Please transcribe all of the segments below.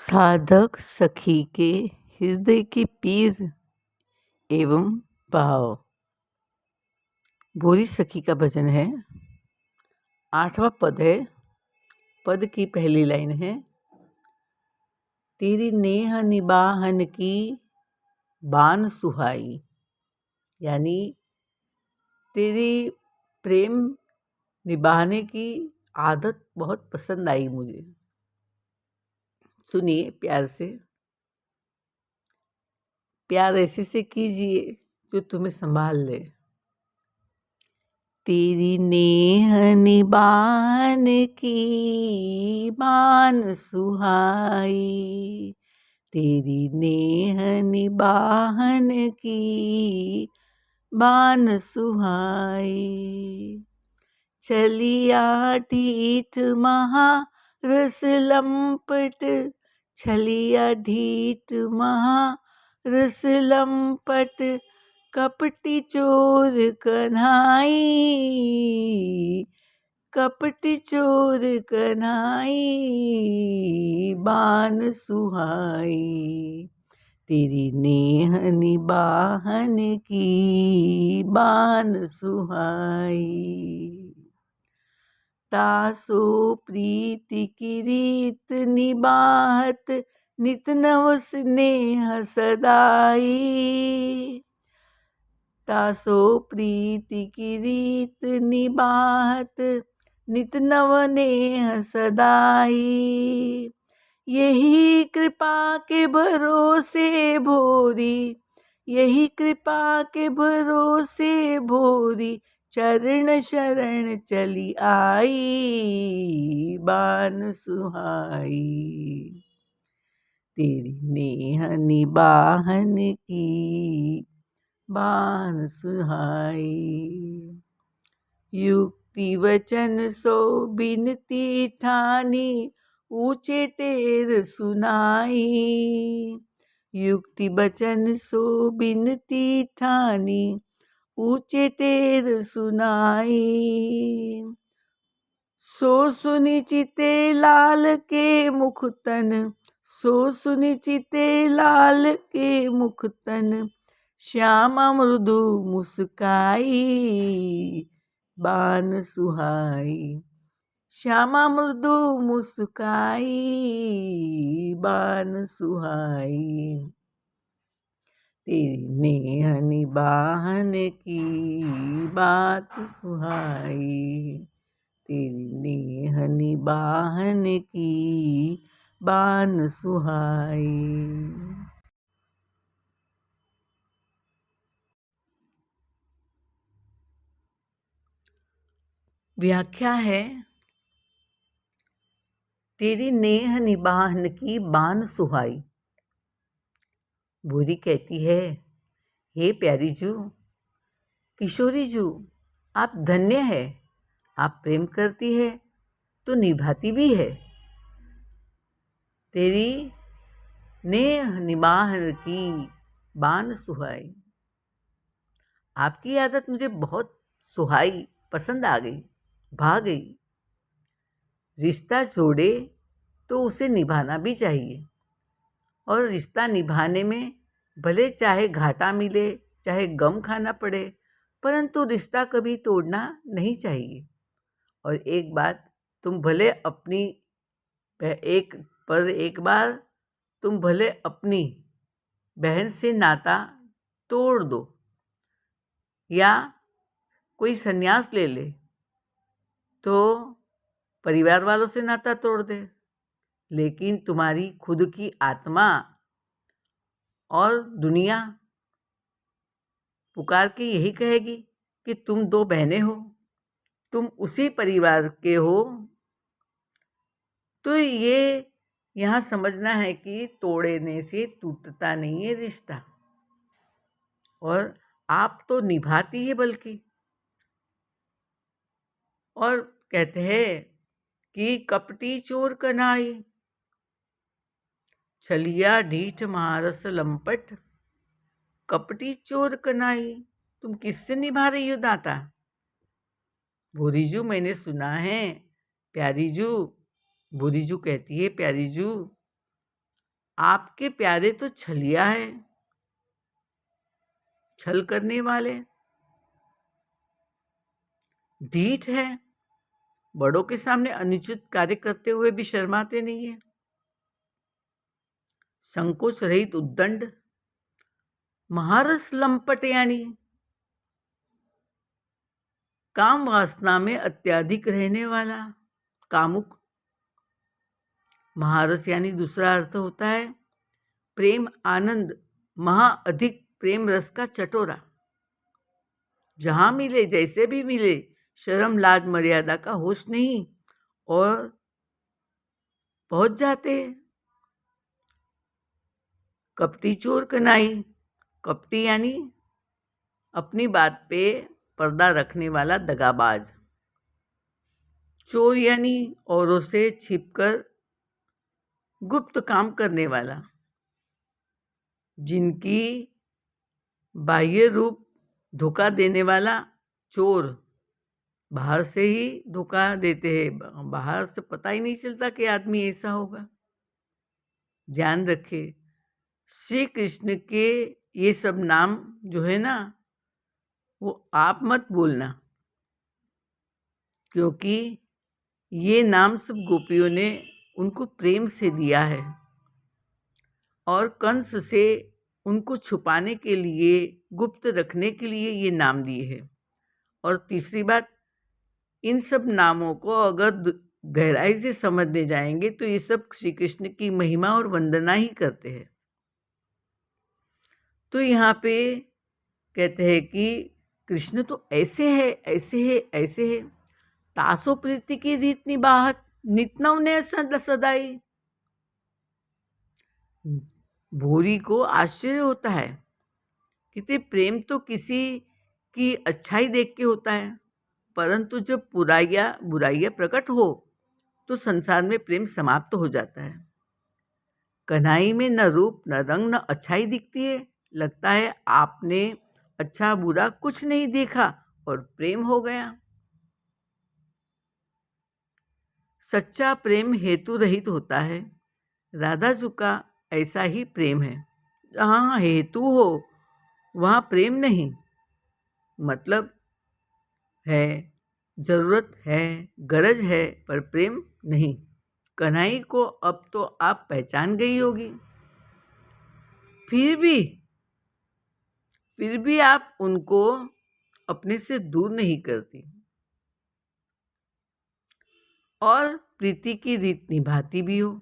साधक सखी के हृदय के पीर एवं भाव। भोरी सखी का भजन है। 8वां पद है। पद की पहली लाइन है, तेरी नेह निबाहन की बान सुहाई, यानी तेरी प्रेम निभाने की आदत बहुत पसंद आई मुझे। सुनिए प्यार से। प्यार ऐसे से कीजिए जो तुम्हें संभाल ले। तेरी नेह निबान की बान सुहाई, तेरी नेह निबाहन की बान सुहाई। छलिया ढीठ महा रस लंपट, छलिया ढीठ महा रस लंपट, कपटी चोर कन्हाई, कपटी चोर कन्हाई बान सुहाई। तेरी नेह निबाहन की बान सुहाई। तासो प्रीति की रीत निबाहत, नित नव स्नेह सदाई। तासो प्रीति की रीत निबाहत, नित नव नेह सदाई। यही कृपा के भरोसे भोरी, यही कृपा के भरोसे भोरी, चरण शरण चली आई बान सुहाई। तेरी नेह निबाहन की बान सुहाई। युक्ति वचन सो बिनती ठानी, ऊंचे टेर सुनाई। युक्ति वचन सो बिनती ठानी, ऊंचे टेर सुनाई। सो सुनि चिते लाल के मुख तन, सो सुनि चिते लाल के मुख तन, श्यामा मृदु मुस्काई बान सुहाई। श्यामा मृदु मुस्काई बान सुहाई। तेरी नेह निबाहन की बात सुहाई, तेरी नेह निबाहन की बान सुहाई। व्याख्या है, तेरी नेह निबाहन की बान सुहाई। भूरी कहती है, हे प्यारी जू, किशोरी जू, आप धन्य है। आप प्रेम करती है तो निभाती भी है। तेरी नेह निबाहन की बान सुहाई, आपकी आदत मुझे बहुत सुहाई, पसंद आ गई, भा गई। रिश्ता जोड़े तो उसे निभाना भी चाहिए, और रिश्ता निभाने में भले चाहे घाटा मिले, चाहे गम खाना पड़े, परंतु रिश्ता कभी तोड़ना नहीं चाहिए। और एक बात, तुम भले अपनी एक बार तुम भले अपनी बहन से नाता तोड़ दो या कोई संन्यास ले ले, तो परिवार वालों से नाता तोड़ दे, लेकिन तुम्हारी खुद की आत्मा और दुनिया पुकार के यही कहेगी कि तुम दो बहनें हो, तुम उसी परिवार के हो। तो ये यहाँ समझना है कि तोड़ने से टूटता नहीं है रिश्ता, और आप तो निभाती है बल्कि। और कहते हैं कि कपटी चोर कन्हाई, छलिया ढीठ महारस लंपट, कपटी चोर कन्हाई। तुम किससे निभा रही हो नाता? भूरी जू, मैंने सुना है। प्यारी जू, भूरी जू कहती है, प्यारी जू, आपके प्यारे तो छलिया है, छल करने वाले, ढीठ है, बड़ों के सामने अनुचित कार्य करते हुए भी शर्माते नहीं है, संकोच रहित उद्दंड, महारस लंपट यानी काम वासना में अत्यधिक रहने वाला, कामुक। महारस यानी दूसरा अर्थ होता है प्रेम आनंद, महा अधिक प्रेम रस का चटोरा। जहां मिले जैसे भी मिले, शर्म लाज मर्यादा का होश नहीं और पहुंच जाते। कपटी चोर कनाई, कपटी यानी अपनी बात पे पर्दा रखने वाला दगाबाज। चोर यानी औरों से छिपकर गुप्त काम करने वाला, जिनकी बाह्य रूप धोखा देने वाला चोर। बाहर से ही धोखा देते हैं, बाहर से पता ही नहीं चलता कि आदमी ऐसा होगा। ध्यान रखे, श्री कृष्ण के ये सब नाम जो है ना, वो आप मत बोलना, क्योंकि ये नाम सब गोपियों ने उनको प्रेम से दिया है और कंस से उनको छुपाने के लिए, गुप्त रखने के लिए ये नाम दिए हैं। और तीसरी बात, इन सब नामों को अगर गहराई से समझने जाएंगे तो ये सब श्री कृष्ण की महिमा और वंदना ही करते हैं। तो यहाँ पे कहते हैं कि कृष्ण तो ऐसे है, ऐसे है, ऐसे है, तासो प्रीति की रीत निबाहत, नित नवने सदाई। भोरी को आश्चर्य होता है कि प्रेम तो किसी की अच्छाई देख के होता है, परंतु जब बुराइयां प्रकट हो तो संसार में प्रेम समाप्त हो जाता है। कन्हई में न रूप न रंग न अच्छाई दिखती है, लगता है आपने अच्छा बुरा कुछ नहीं देखा और प्रेम हो गया। सच्चा प्रेम हेतु रहित होता है। राधा जी का ऐसा ही प्रेम है। जहाँ हेतु हो वहाँ प्रेम नहीं, मतलब है, जरूरत है, गरज है, पर प्रेम नहीं। कन्हई को अब तो आप पहचान गई होगी, फिर भी आप उनको अपने से दूर नहीं करती और प्रीति की रीत निभाती भी हो।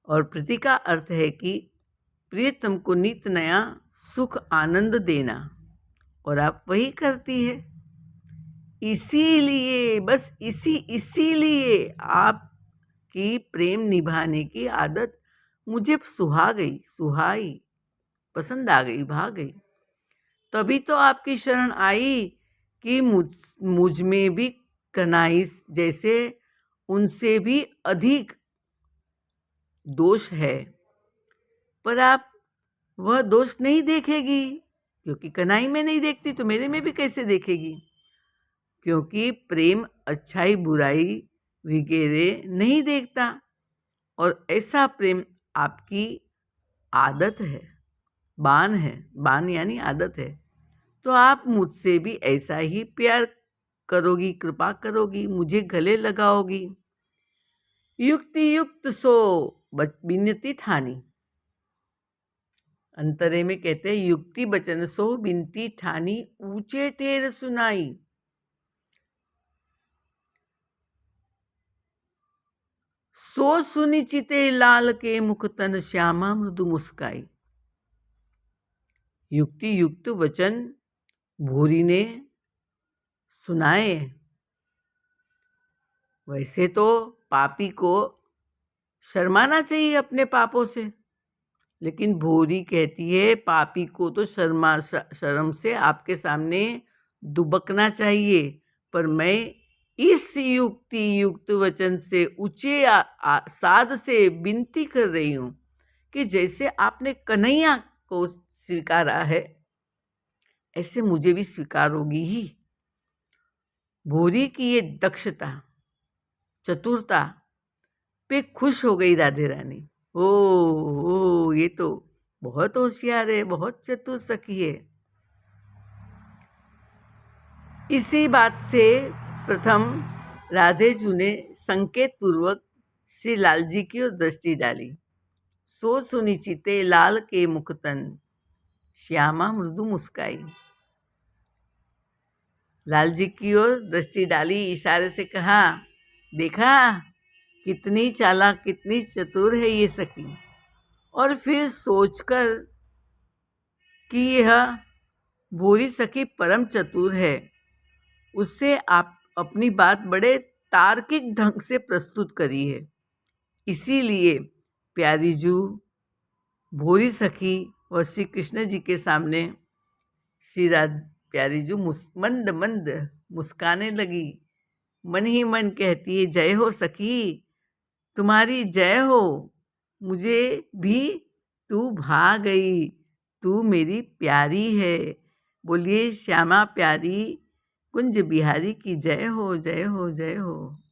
और प्रीति का अर्थ है कि प्रियतम को नित नया सुख आनंद देना, और आप वही करती है। इसीलिए, बस इसीलिए आपकी प्रेम निभाने की आदत मुझे सुहाई, पसंद आ गई, भा गई। तभी तो आपकी शरण आई कि मुझ में भी कन्हई जैसे उनसे भी अधिक दोष है, पर आप वह दोष नहीं देखेगी, क्योंकि कन्हई में नहीं देखती तो मेरे में भी कैसे देखेगी। क्योंकि प्रेम अच्छाई बुराई वगैरह नहीं देखता, और ऐसा प्रेम आपकी आदत है, बान यानी आदत है। तो आप मुझसे भी ऐसा ही प्यार करोगी, कृपा करोगी, मुझे गले लगाओगी। युक्ति युक्त सो बिनती ठानी। अंतरे में कहते हैं युक्ति बचन सो बिनती ठानी, ऊंचे टेर सुनाई। सो सुनिचिते लाल के मुख तन श्यामा मृदु मुस्काई। युक्ति युक्त वचन भूरी ने सुनाए। वैसे तो पापी को शर्माना चाहिए अपने पापों से, लेकिन भूरी कहती है पापी को तो शर्म से आपके सामने दुबकना चाहिए। पर मैं इस युक्ति युक्त वचन से ऊंचे साध से विनती कर रही हूं कि जैसे आपने कन्हैया को स्वीकारा है, ऐसे मुझे भी स्वीकार होगी ही। भूरी की ये दक्षता, चतुरता पे खुश हो गई राधे रानी। ओ ये तो बहुत होशियार है, बहुत चतुर सखी है। इसी बात से प्रथम राधेजू ने संकेत पूर्वक श्री लालजी की ओर दृष्टि डाली। सो सुनिचिते लाल के मुखतन, श्यामा मृदु मुस्काई। लालजी की ओर दृष्टि डाली, इशारे से कहा, देखा कितनी चालाक, कितनी चतुर है ये सखी। और फिर सोचकर कि यह भूरी सखी परम चतुर है, उससे आप अपनी बात बड़े तार्किक ढंग से प्रस्तुत करी है, इसीलिए प्यारी जू भूरी सखी और श्री कृष्ण जी के सामने श्री प्यारी जू मंद मंद मुस्काने लगी। मन ही मन कहती है, जय हो सखी, तुम्हारी जय हो। मुझे भी तू भा गई, तू मेरी प्यारी है। बोलिए श्यामा प्यारी कुंज बिहारी की जय हो, जय हो, जय हो।